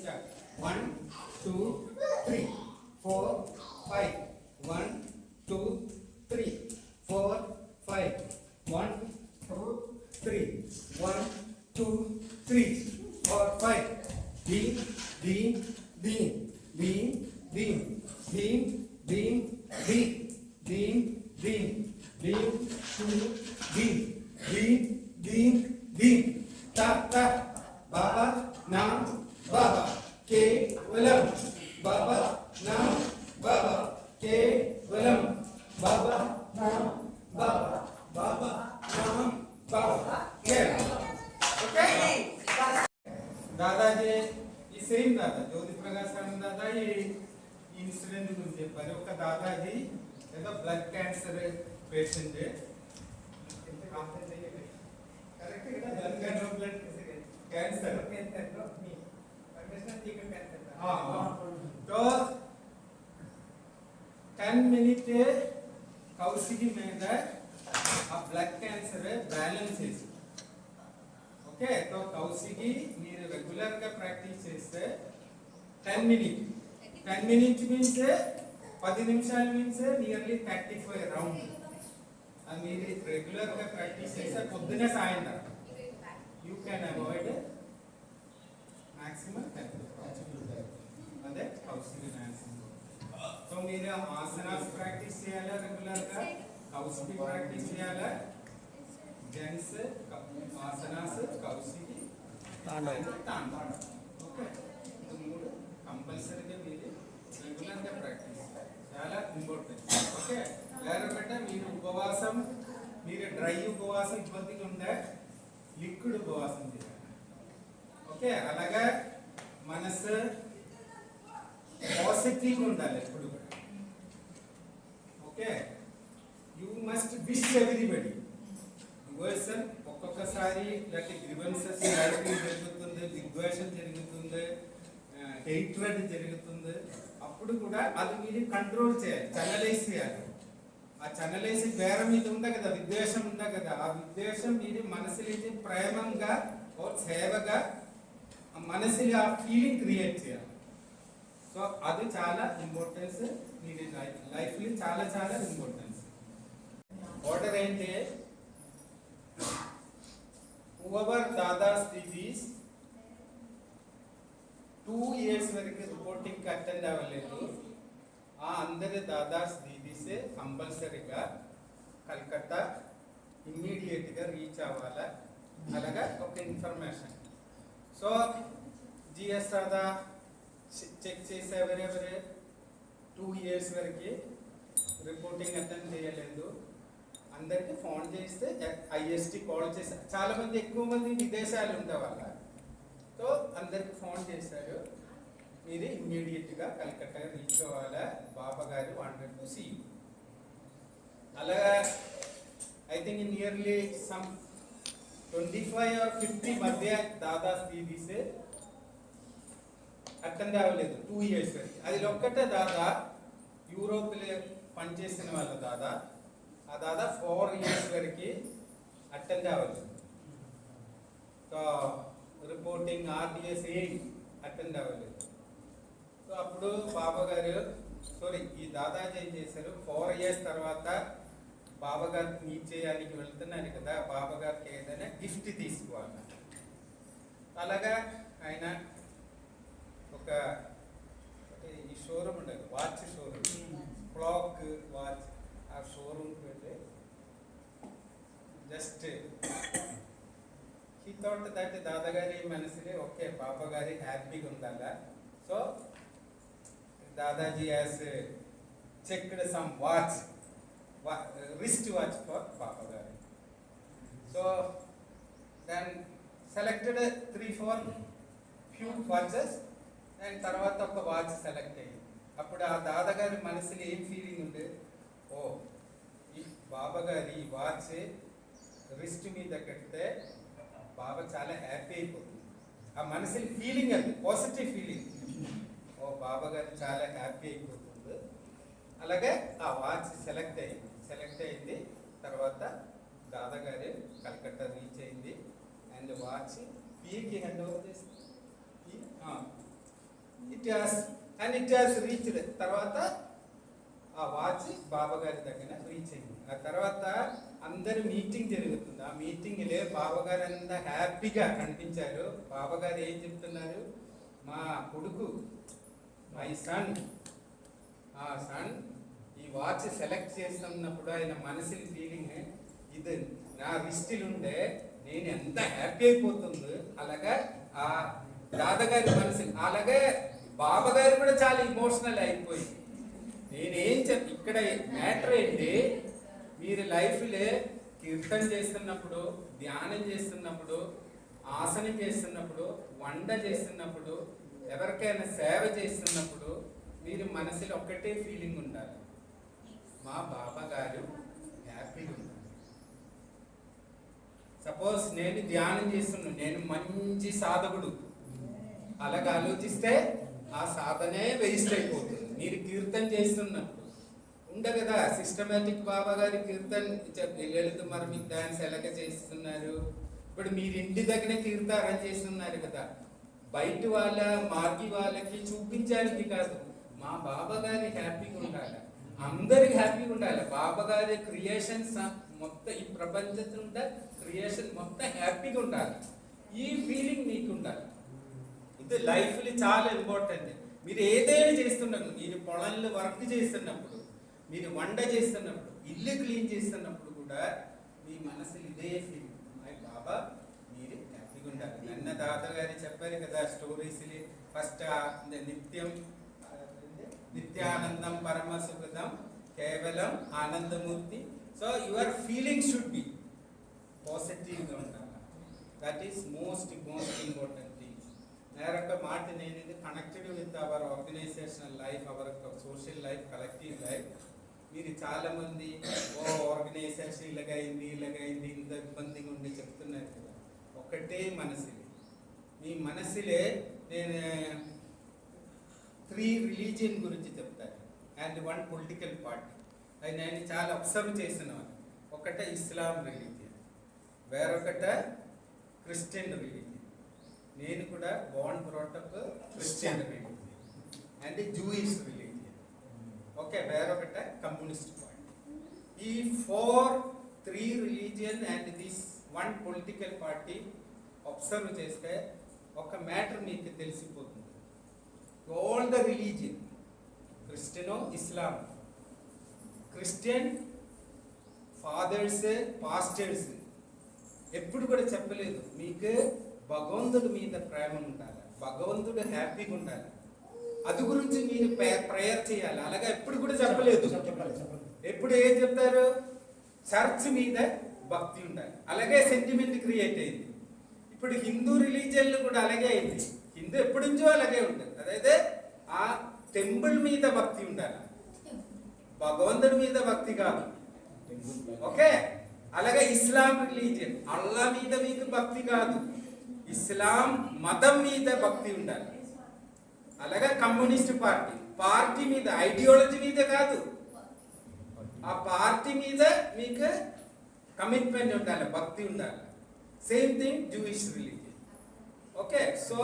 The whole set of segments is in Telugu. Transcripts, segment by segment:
start. 1 2 3 4 5 1 2 3 4 5 1 2 3 1 2 3 4 5 beam beam beam beam beam beam beam beam beam beam beam two beam beam beam beam ta ta baba nam baba kevalam baba nam baba kevalam baba nam baba baba nam baba kevalam. Okay, दादाजी ఈ సేమ్ దాదా జ్యోతి ప్రకాశం దాదా ఈ ఇన్సిడెంట్ గురించి చెప్పారు. ఒక దాదాజీ ఏదో బ్లడ్ క్యాన్సర్ పేషెంట్ कैंसर तो 10 मिनट కౌశికి మీద ఆ బ్లడ్ క్యాన్సర్ బ్యాలెన్స్ చేసి ఓకే. तो కౌశికి మీరు రెగ్యులర్ గా ప్రాక్టీస్ చేస్తే 10 మినిట్ మీన్స్ 10 నిమిషాలు మీన్స్ నియర్లీ 35 రౌండ్. అది మీరు రెగ్యులర్ గా ప్రాక్టీస్ చేస్తే పొద్దునే సాయంత్రం you can avoid maximum 10. అదే కౌశికి డాన్స్. సో మీరు ఆసనాస్ ప్రాక్టీస్ చేయాలా రెగ్యులర్ గా, కౌశికి ప్రాక్టీస్ చేయాలా, జెంట్స్ ఆసనాస్ కౌశికి తాండవ. ఓకే, ఇది మూడు కంపల్సరీగా మీరు రెగ్యులర్ గా ప్రాక్టీస్ చాలా ఇంపార్టెంట్. ఓకే, లేకపోతే మీరు ఉపవాసం, మీరు డ్రై ఉపవాసం ఇబ్బందిగా ఉందా, లిక్విడ్ ఉపవాసం చేయాలి. ఓకే, అలాగా మనసు పాజిటివ్ ఉండాలి ఎప్పుడు కూడా. Okay, you must wish everybody. Devotion ఒక్కొక్కసారి ఇలాంటి గ్రీవెన్సెస్ జరుగుతుంది, దిగ్ద్వేషం జరుగుతుంది, హేట్రెడ్ జరుగుతుంది. అప్పుడు కూడా అది మీరు కంట్రోల్ చేయాలి, చనలైజ్ చేయాలి. ఆ చనలేసి వేరే మీద ఉందా కదా, విద్వేషం ఉందా కదా, ఆ విద్వేషం మీరు మనసులో ప్రేమంగా సేవగా మనసులో ఆ ఫీలింగ్ క్రియేట్ చేయాలి. సో అది చాలా ఇంపార్టెన్స్, మీరు లైఫ్లో చాలా చాలా ఇంపార్టెన్స్. ఆర్డర్ ఏంటి, హూఎవర్ దాదాస్ దీదీస్ 2 years వరకు రిపోర్టింగ్ అటెండ్ అవ్వలేదు, ఆ అందరి దాదాస్ దీదీసే కంపల్సరీగా కలకత్తా ఇమ్మీడియట్గా రీచ్ అవ్వాలా. అలాగా ఒక ఇన్ఫర్మేషన్. సో జిఎస్ దాదా చెక్ చేసే ఎవరెవరే 2 years వరకు రిపోర్టింగ్ అటెండ్ చేయలేదు అందరికి ఫోన్ చేస్తే ఐఎస్టీ కాల్ చేశారు. చాలా మంది, ఎక్కువ మంది విదేశాలు ఉండే వాళ్ళ, సో అందరికి ఫోన్ చేశారు, మీరు ఇమ్మీడియట్గా కలకత్తా రీచ్ అవ్వాలా, బాబా గారు వాంటెడ్ టు సీ యూ. అలాగా I think nearly some 25 or 50 మధ్య దాదాస్ దీదీసే అటెండ్ అవ్వలేదు 2 years వరకు. అది ఒక్కటే దాదా యూరోప్లో పనిచేసిన వాళ్ళ దాదా, ఆ దాదా 4 years వరకు అటెండ్ అవ్వలేదు. సో రిపోర్టింగ్ ఆర్డిఎస్ ఏం అటెండ్ అవ్వలేదు. సో అప్పుడు బాబా గారు ఈ దాదాజీ ఏం చేశారు, 4 years తర్వాత బాబా గారికి మీట్ చేయడానికి వెళ్తున్నారు కదా, బాబా గారికి ఏదైనా గిఫ్ట్ తీసుకోవాలి. అలాగా ఆయన ఒక ఈ షోరూమ్ ఉండదు, వాచ్ షోరూమ్, క్లాక్ వాచ్, ఆ షోరూమ్కి వెళ్ళి జస్ట్ హీ థాట్ దట్ దాదాగారి మనసులో ఓకే బాబా గారి హ్యాపీగా ఉండాలా. So Dadaji has checked some watch, wrist watch for Baba Gari. So then selected 3-4 few watches and తర్వాత ఒక వాచ్ సెలెక్ట్ అయ్యింది. అప్పుడు ఆ దాదాగారి మనసులో ఏం ఫీలింగ్ ఉంది, ఓ ఈ బాబా గారి వాచ్ రిస్ట్ మీద కడితే బాబా చాలా హ్యాపీ అయిపోతుంది. ఆ మనసులో ఫీలింగ్, అది పాజిటివ్ ఫీలింగ్, ఓ బాబా గారు చాలా హ్యాపీ అయిపోతుంది. అలాగే ఆ వాచ్ సెలెక్ట్ అయింది. తర్వాత దాదాగారు కలకత్తా రీచ్ అయింది అండ్ వాచ్ పీకి హ్యాండ్ ఓవర్ చేసింది. It has reached. తర్వాత ఆ వాచ్ బాబా గారి దగ్గర రీచ్ అయింది. ఆ తర్వాత అందరు మీటింగ్ జరుగుతుంది. ఆ మీటింగ్లే బాబా గారు అంతా హ్యాపీగా కనిపించారు. బాబా గారు ఏం చెప్తున్నారు, మా కొడుకు, మై సన్, ఆ సన్ ఈ వాచ్ సెలెక్ట్ చేస్తున్నప్పుడు ఆయన మనసుని ఫీలింగ్, ఇది నా రిస్టిల్ ఉండే నేను ఎంత హ్యాపీ అయిపోతుందో, అలాగా ఆ దాదాగారి మనసు, అలాగే బాబా గారు కూడా చాలా ఇమోషనల్ అయిపోయింది. నేనేం ఇక్కడ మ్యాటర్ ఏంటి, మీరు లైఫ్లో కీర్తన చేస్తున్నప్పుడు, ధ్యానం చేస్తున్నప్పుడు, ఆసనం చేస్తున్నప్పుడు, వంట చేస్తున్నప్పుడు, ఎవరికైనా సేవ చేస్తున్నప్పుడు మీరు మనసులో ఒక్కటే ఫీలింగ్ ఉండాలి, మా బాబా గారు హ్యాపీగా ఉన్నారు. సపోజ్ నేను ధ్యానం చేస్తున్నాను, నేను మంచి సాధకుడు, అలాగ ఆలోచిస్తే ఆ సాధనే వేస్ట్ అయిపోతుంది. మీరు కీర్తన చేస్తున్నప్పుడు ఉండ కదా, సిస్టమేటిక్ బాబా గారి కీర్తన లలిత మరి మీకు డాన్స్ ఎలాగ చేస్తున్నారు. ఇప్పుడు మీరు ఇంటి దగ్గరే కీర్తన చేస్తున్నారు కదా, బయట వాళ్ళ మార్గి వాళ్ళకి చూపించడానికి కాదు, మా బాబా గారి హ్యాపీగా ఉండాలి, అందరికి హ్యాపీగా ఉండాలి. బాబా గారి క్రియేషన్స్ మొత్తం ఈ ప్రపంచంలో ఉండే క్రియేషన్ మొత్తం హ్యాపీగా ఉండాలి. ఈ ఫీలింగ్ మీకు ఉండాలి. ఇది లైఫ్లో చాలా ఇంపార్టెంట్. మీరు ఏదైనా చేస్తున్నప్పుడు, మీరు పొలంలో వర్క్ చేస్తున్నప్పుడు, మీరు వంట చేస్తున్నప్పుడు, ఇల్లు క్లీన్ చేస్తున్నప్పుడు కూడా మీ మనసులో ఇదే ఫీలింగ్, మై బాబా మీరు హ్యాపీగా ఉండాలి. నన్న దాదాగారు చెప్పారు కదా స్టోరీస్, ఫస్ట్ నిత్యానందం పరమ సుఖదం కేవలం ఆనందమూర్తి. So your feeling should be పాజిటివ్గా ఉండాలి. That is most important things. నేరొక మాట నేను connected with our organisational life, our social life, collective life. మీరు చాలామంది ఆర్గనైజేషన్ ఇలాగైంది ఇంత ఇబ్బందిగా ఉండి చెప్తున్నారు కదా, ఒకటే మనసులే, మీ మనసులే నేను 3 రిలీజియన్ గురించి చెప్తాను అండ్ 1 పొలిటికల్ పార్టీ. అది నేను చాలా అబ్జర్వ్ చేస్తున్నాను. ఒకట ఇస్లాం రిలీజియన్, వేరొకట క్రిస్టియన్ రిలీజియన్. నేను కూడా born brought up Christian religion and Jewish religion. Okay, వేరొకట కమ్యూనిస్ట్ పార్టీ. ఈ 3 religion and this 1 political party observe చేస్తే ఒక మ్యాటర్ మీకు తెలిసిపోతుంది. ఆల్ ద రిలీజియన్, క్రిస్టియనో ఇస్లాం, క్రిస్టియన్ ఫాదర్స్ పాస్టర్స్ ఎప్పుడు కూడా చెప్పలేదు మీకు భగవంతుడి మీద ప్రేమ ఉండాలి, భగవంతుడు హ్యాపీగా ఉండాలి, అది గురించి మీరు ప్రేయర్ చేయాలి, అలాగా ఎప్పుడు కూడా చెప్పలేదు. ఎప్పుడు ఏం చెప్తారు, చర్చ్ మీద భక్తి ఉండాలి, అలాగే సెంటిమెంట్ క్రియేట్ అయింది. ఇప్పుడు హిందూ రిలీజియన్లు కూడా అలాగే అయింది. హిందూ ఎప్పటి నుంచో అలాగే ఉంటుంది. అదైతే ఆ టెంపుల్ మీద భక్తి ఉండాలి, భగవంతుడి మీద భక్తి కాదు. ఓకే, అలాగే ఇస్లాం రిలీజియన్, అల్లా మీద మీకు భక్తి కాదు, ఇస్లాం మతం మీద భక్తి ఉండాలి. అలాగే కమ్యూనిస్ట్ పార్టీ మీద, ఐడియాలజీ మీద కాదు, ఆ పార్టీ మీద మీకు కమిట్మెంట్ ఉండాలి, భక్తి ఉండాలి. Same thing Jewish religion. Okay, so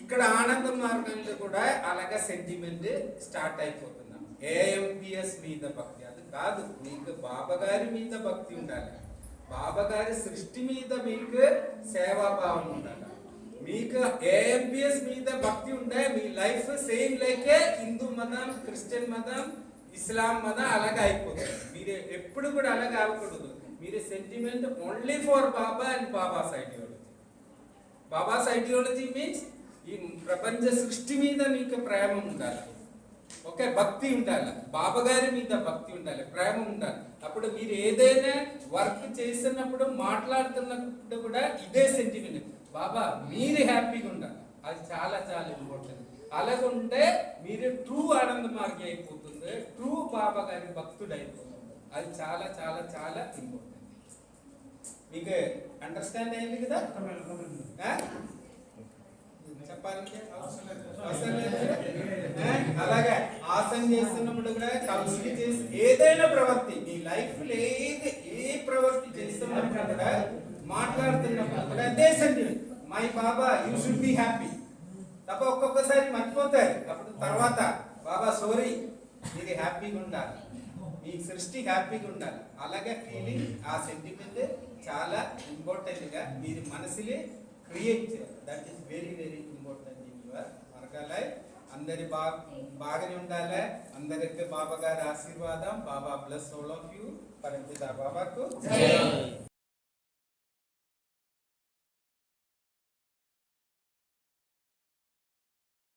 ఇక్కడ ఆనంద మార్గంలో కూడా అలాగే సెంటిమెంట్ స్టార్ట్ అయిపోతున్నాం. ఏఎంపిఎస్ మీద భక్తి అది కాదు, మీకు బాబా గారి మీద భక్తి ఉండాలి, బాబా గారి సృష్టి మీద మీకు సేవాభావం ఉండాలి. మీకు ఏఎంపిఎస్ మీద భక్తి ఉంటే మీ లైఫ్ సేమ్ లైకే హిందూ మతం, క్రిస్టియన్ మతం, ఇస్లాం మతం అలాగే అయిపోతుంది. మీరు ఎప్పుడు కూడా అలాగే అవ్వకూడదు. మీరు sentiment only for Baba and babas ideology. Babas ideology means ఈ ప్రపంచ సృష్టి మీద మీకు ప్రేమ ఉండాలి. ఓకే, భక్తి ఉండాలి, బాబా గారి మీద భక్తి ఉండాలి, ప్రేమ ఉండాలి. అప్పుడు మీరు ఏదైనా వర్క్ చేస్తున్నప్పుడు, మాట్లాడుతున్నప్పుడు కూడా ఇదే సెంటిమెంట్, బాబా మీరు హ్యాపీగా ఉండాలి. అది చాలా చాలా ఇంపార్టెంట్. అలాగే ఉంటే మీరు ట్రూ ఆనంద మార్గి అయిపోతుంది, ట్రూ బాబా గారి భక్తుడు అయిపోతుంది. అది చాలా చాలా చాలా ఇంపార్టెంట్. మీకు అండర్స్టాండ్ అయింది కదా? చెప్పాలంటే అలాగే ఆసనం చేస్తున్నప్పుడు కూడా కలిసి చేసి ఏదైనా ప్రవృత్తి మీ లైఫ్ లో ఏ ప్రవృత్తి చేస్తున్నప్పుడు కూడా, మాట్లాడుతున్నప్పుడు కూడా అదే sentiment, my Baba you should be happy. తప్ప ఒక్కొక్కసారి మర్చిపోతారు. అప్పుడు తర్వాత బాబా సారీ, మీరు హ్యాపీగా ఉండాలి, మీ సృష్టి హ్యాపీగా ఉండాలి. అలాగే ఫీలింగ్, ఆ సెంటిమెంట్ చాలా ఇంపార్టెంట్గా మీరు మనసులే క్రియేట్ చేయాలి. That is very very important in your work life. అందరి బాగానే ఉండాలి. అందరికీ బాబా గారి ఆశీర్వాదం. బాబా బ్లెస్ ఆల్ ఆఫ్ యూ. పరంపిత బాబాకు జై.